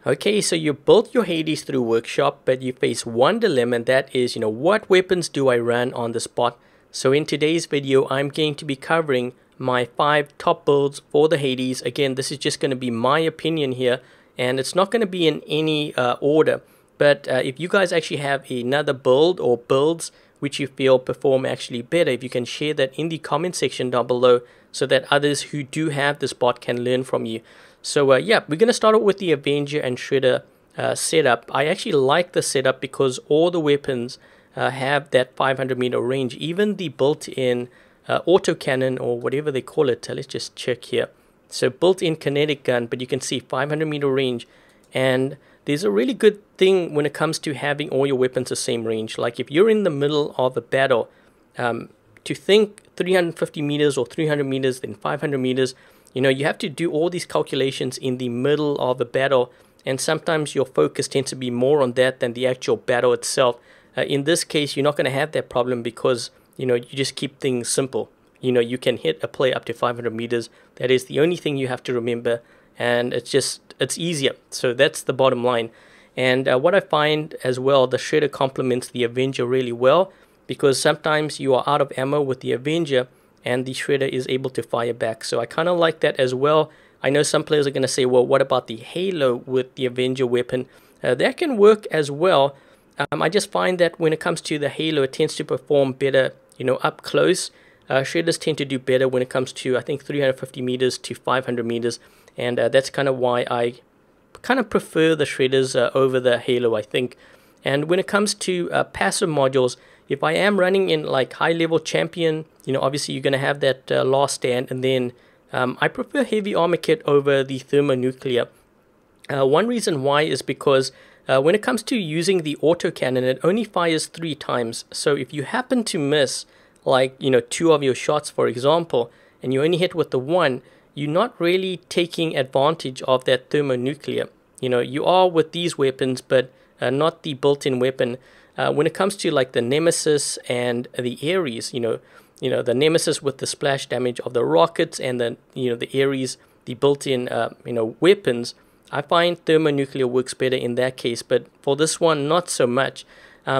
Okay, so you built your Hades through Workshop, but you face one dilemma, and that is, what weapons do I run on the spot? So in today's video, I'm going to be covering my 5 top builds for the Hades. Again, this is just going to be my opinion here, and it's not going to be in any order. But if you guys actually have another build or builds which you feel perform actually better, if you can share that in the comment section down below so that others who do have this bot can learn from you. So yeah, we're going to start out with the Avenger and Shredder setup. I actually like the setup because all the weapons have that 500-meter range. Even the built-in autocannon, or whatever they call it, let's just check here. So built-in kinetic gun, but you can see 500-meter range. And there's a really good thing when it comes to having all your weapons the same range. Like if you're in the middle of a battle, to think 350 meters or 300 meters, then 500 meters, you have to do all these calculations in the middle of the battle, and sometimes your focus tends to be more on that than the actual battle itself. In this case, you're not going to have that problem because, you just keep things simple. You can hit a player up to 500 meters. That is the only thing you have to remember, and it's easier. So that's the bottom line. And what I find as well, the Shredder complements the Avenger really well, because sometimes you are out of ammo with the Avenger, and the Shredder is able to fire back. So I kind of like that as well. I know some players are going to say, well, what about the Halo with the Avenger weapon? That can work as well. I just find that when it comes to the Halo, it tends to perform better, up close. Shredders tend to do better when it comes to, I think, 350 meters to 500 meters. And that's kind of why I kind of prefer the Shredders over the Halo, I think. And when it comes to passive modules, if I am running in like high-level champion, obviously you're going to have that last stand, and then I prefer heavy armor kit over the thermonuclear. One reason why is because when it comes to using the autocannon, it only fires 3 times. So if you happen to miss, like, 2 of your shots, for example, and you only hit with the 1, you're not really taking advantage of that thermonuclear. You are with these weapons, but not the built-in weapon. When it comes to like the Nemesis and the Ares, the Nemesis with the splash damage of the rockets, and the the Ares, the built-in weapons, I find thermonuclear works better in that case. But for this one, not so much.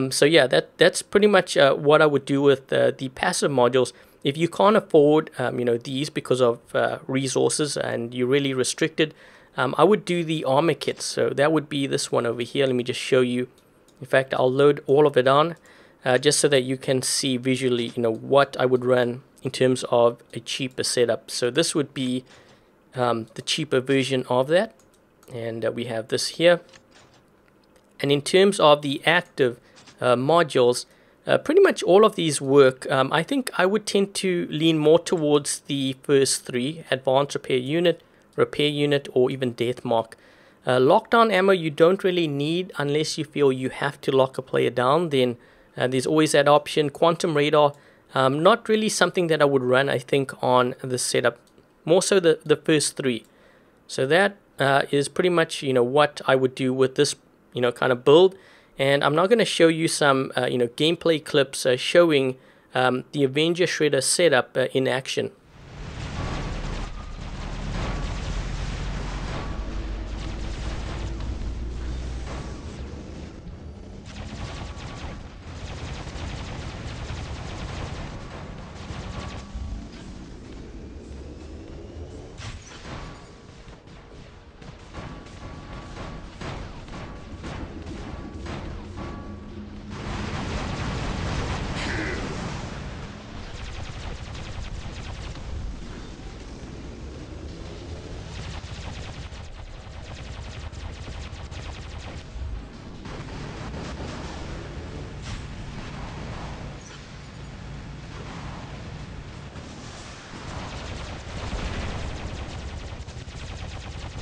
So yeah, that's pretty much what I would do with the passive modules. If you can't afford these because of resources and you're really restricted, I would do the armor kits. So that would be this one over here. Let me just show you. In fact, I'll load all of it on just so that you can see visually, what I would run in terms of a cheaper setup. So this would be the cheaper version of that. And we have this here. And in terms of the active modules, pretty much all of these work. I think I would tend to lean more towards the first 3, Advanced Repair Unit, or even Death Mark. Lockdown ammo you don't really need unless you feel you have to lock a player down. Then there's always that option. Quantum Radar, not really something that I would run, I think, on the setup. More so the first 3. So that is pretty much what I would do with this kind of build. And I'm now going to show you some gameplay clips showing the Avenger Shredder setup in action.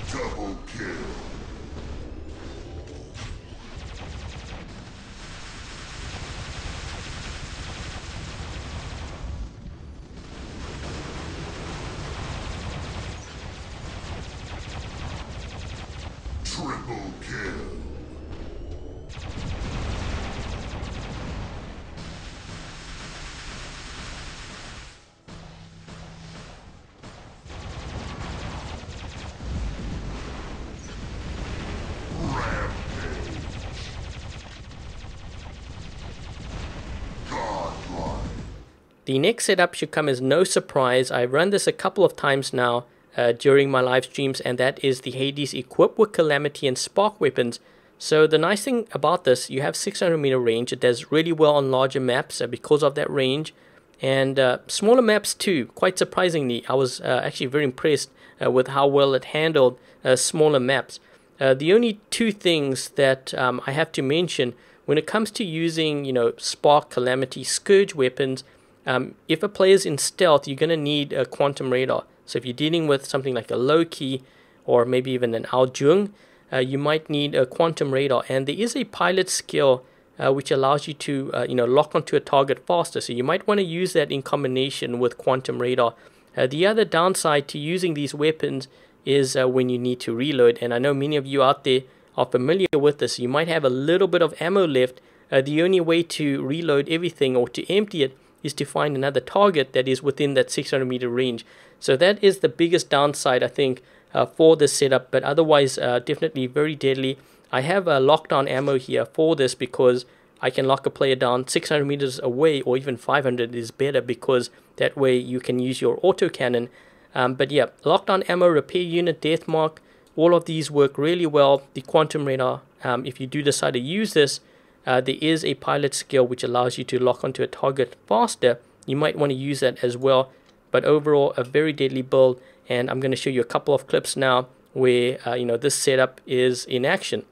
Double kill. Triple kill. The next setup should come as no surprise. I've run this a couple of times now during my live streams, and that is the Hades equipped with Calamity and Spark weapons. So the nice thing about this, you have 600 meter range. It does really well on larger maps because of that range, and smaller maps too. Quite surprisingly, I was actually very impressed with how well it handled smaller maps. The only two things that I have to mention when it comes to using, Spark, Calamity, Scourge weapons, if a player's in stealth, you're going to need a Quantum Radar. So if you're dealing with something like a Loki or maybe even an Aljung, you might need a Quantum Radar. And there is a pilot skill which allows you to lock onto a target faster. So you might want to use that in combination with Quantum Radar. The other downside to using these weapons is when you need to reload. And I know many of you out there are familiar with this. You might have a little bit of ammo left. The only way to reload everything or to empty it is to find another target that is within that 600 meter range. So that is the biggest downside, I think, for this setup, but otherwise definitely very deadly. I have lockdown ammo here for this because I can lock a player down 600 meters away, or even 500 is better, because that way you can use your autocannon. But yeah, lockdown ammo, repair unit, death mark, all of these work really well. The Quantum Radar, if you do decide to use this, there is a pilot skill which allows you to lock onto a target faster. You might want to use that as well. But overall, a very deadly build, and I'm going to show you a couple of clips now where this setup is in action.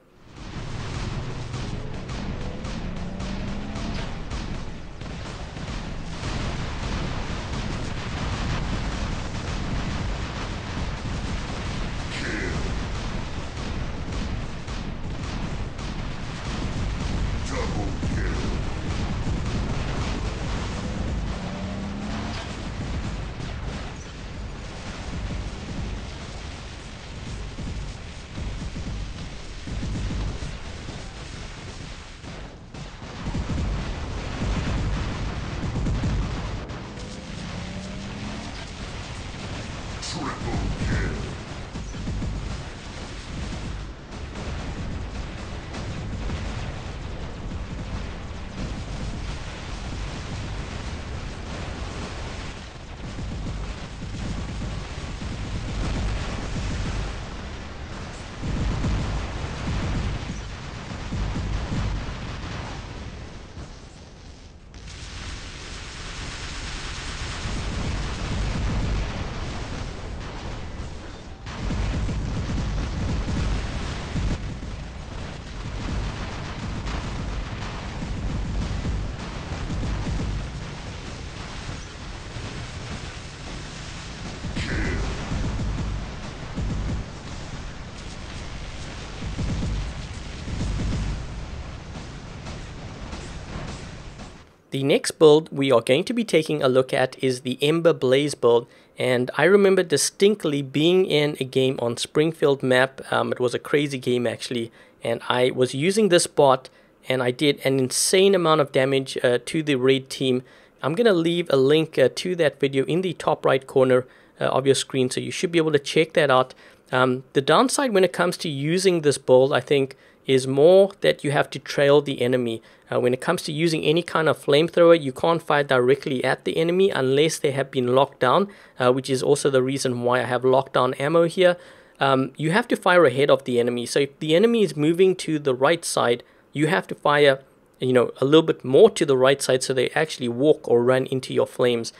The next build we are going to be taking a look at is the Ember Blaze build, and I remember distinctly being in a game on Springfield map. It was a crazy game actually, and I was using this bot and I did an insane amount of damage to the raid team. I'm going to leave a link to that video in the top right corner of your screen, so you should be able to check that out. The downside when it comes to using this build, I think, is more that you have to trail the enemy. When it comes to using any kind of flamethrower, you can't fire directly at the enemy unless they have been locked down, which is also the reason why I have lockdown ammo here. You have to fire ahead of the enemy. So if the enemy is moving to the right side, you have to fire a little bit more to the right side so they actually walk or run into your flames.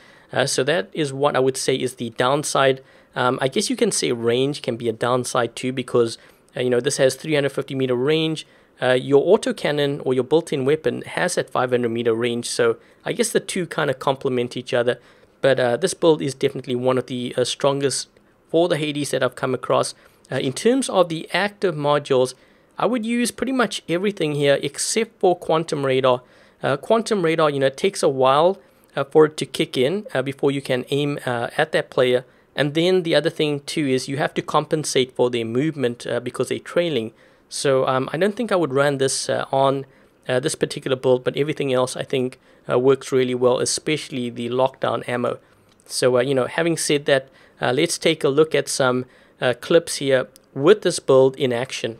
So that is what I would say is the downside. I guess you can say range can be a downside too, because this has 350 meter range. Your autocannon or your built-in weapon has that 500 meter range, so I guess the two kind of complement each other. But this build is definitely one of the strongest for the Hades that I've come across. In terms of the active modules, I would use pretty much everything here except for Quantum Radar. Quantum Radar, it takes a while for it to kick in before you can aim at that player. And then the other thing too is you have to compensate for their movement because they're trailing. So I don't think I would run this on this particular build, but everything else I think works really well, especially the lockdown ammo. So having said that, let's take a look at some clips here with this build in action.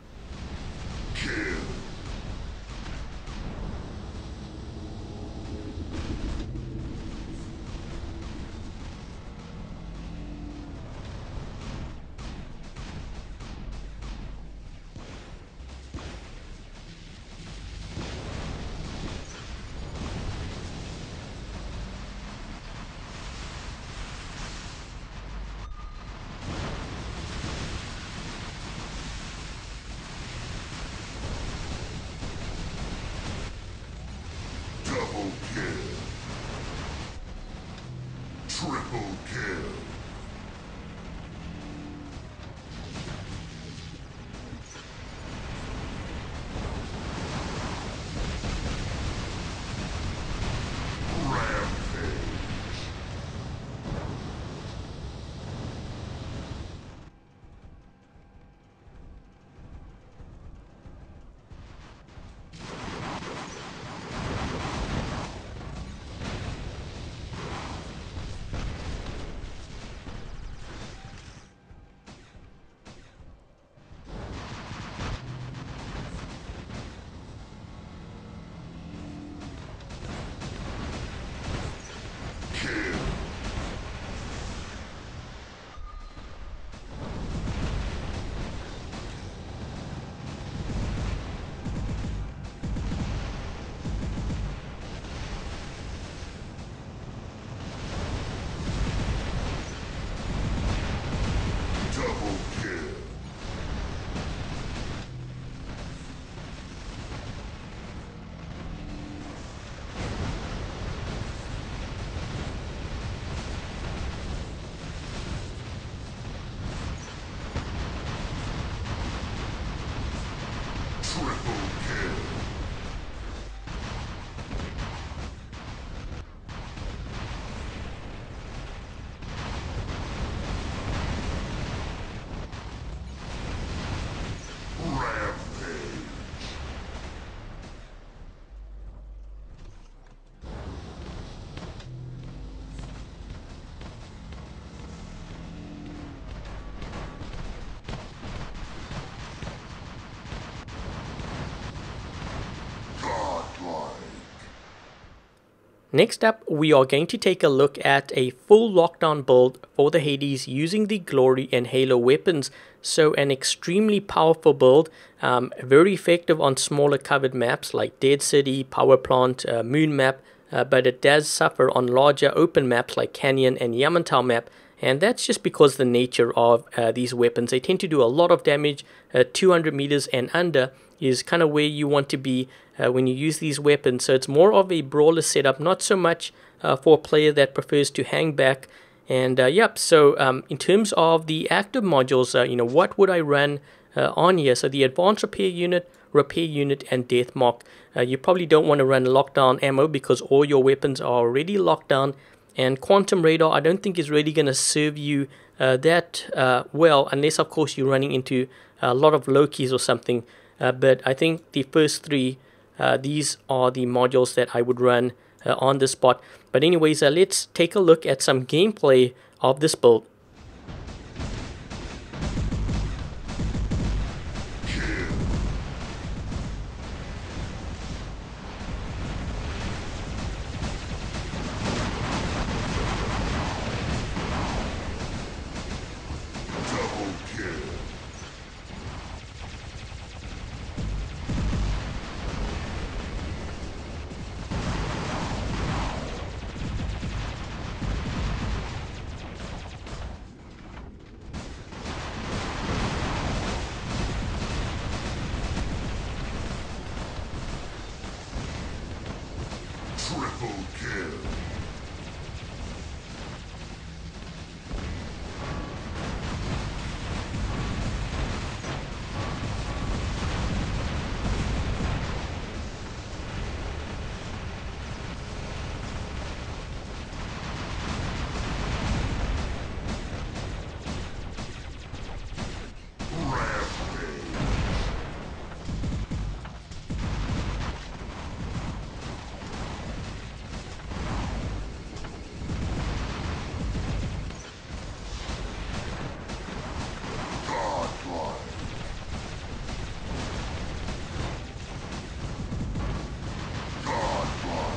Triple kill. Rampage. Godlike. Next up, we are going to take a look at a full lockdown build for the Hades using the Glory and Halo weapons. So an extremely powerful build, very effective on smaller covered maps like Dead City, Power Plant, Moon Map, but it does suffer on larger open maps like Canyon and Yamantau map. And that's just because the nature of these weapons. They tend to do a lot of damage. 200 meters and under is kind of where you want to be when you use these weapons. So it's more of a brawler setup, not so much for a player that prefers to hang back. And yep, so in terms of the active modules, what would I run on here? So the Advanced Repair Unit, and Death Mark. You probably don't want to run lockdown ammo because all your weapons are already locked down. And Quantum Radar, I don't think is really going to serve you that well, unless of course you're running into a lot of Lokis or something. But I think the first three, these are the modules that I would run on the spot. But anyways, let's take a look at some gameplay of this build. Double kill. Triple kill. Rampage. Godlike. Godlike. Godlike.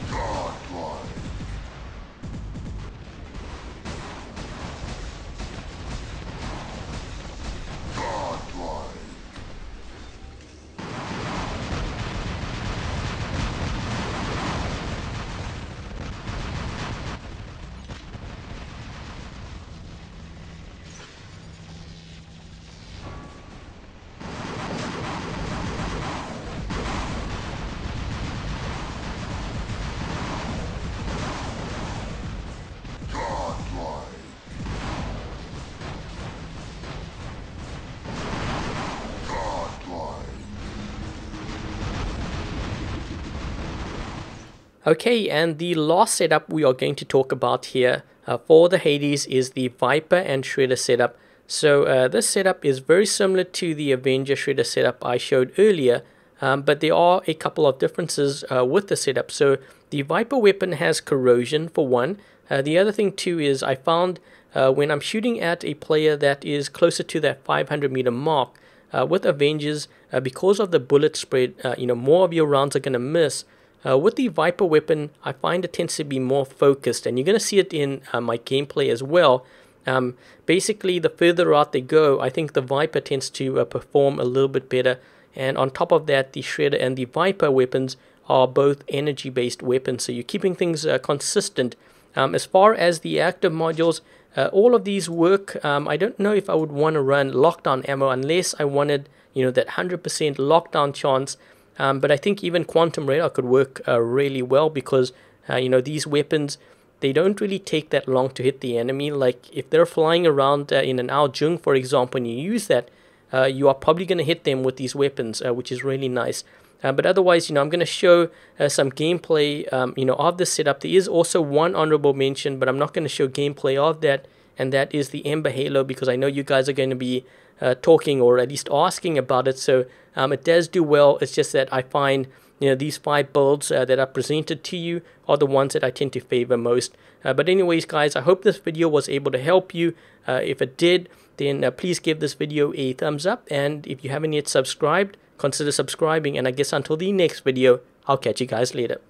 Godlike. Godlike. Godlike. Okay, and the last setup we are going to talk about here for the Hades is the Viper and Shredder setup. So this setup is very similar to the Avenger Shredder setup I showed earlier, but there are a couple of differences with the setup. So the Viper weapon has corrosion for one. The other thing too is I found when I'm shooting at a player that is closer to that 500 meter mark with Avengers, because of the bullet spread, more of your rounds are going to miss. With the Viper weapon, I find it tends to be more focused, and you're going to see it in my gameplay as well. Basically, the further out they go, I think the Viper tends to perform a little bit better. And on top of that, the Shredder and the Viper weapons are both energy-based weapons, so you're keeping things consistent. As far as the active modules, all of these work. I don't know if I would want to run lockdown ammo unless I wanted, that 100% lockdown chance. But I think even Quantum Radar could work really well because These weapons, they don't really take that long to hit the enemy. Like if they're flying around in an Ao Jung, for example, and you use that, you are probably going to hit them with these weapons, which is really nice. But otherwise, I'm going to show some gameplay, of this setup. There is also one honorable mention, but I'm not going to show gameplay of that, and that is the Ember Halo, because I know you guys are going to be talking or at least asking about it. So it does do well. It's just that I find these 5 builds that are presented to you are the ones that I tend to favor most. But anyways, guys, I hope this video was able to help you. If it did, then please give this video a thumbs up. And if you haven't yet subscribed, consider subscribing. And I guess until the next video, I'll catch you guys later.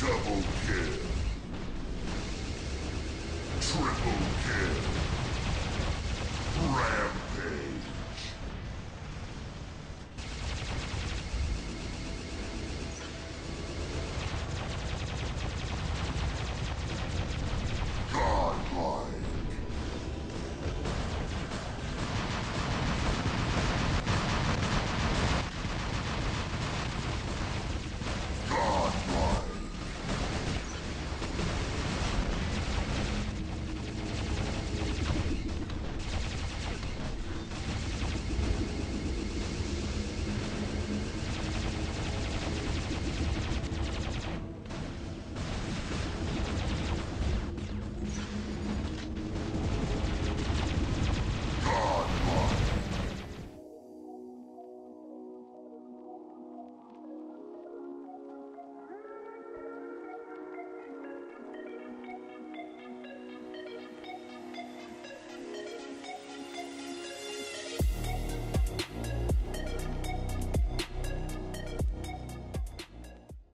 Double kill. Triple kill. Ram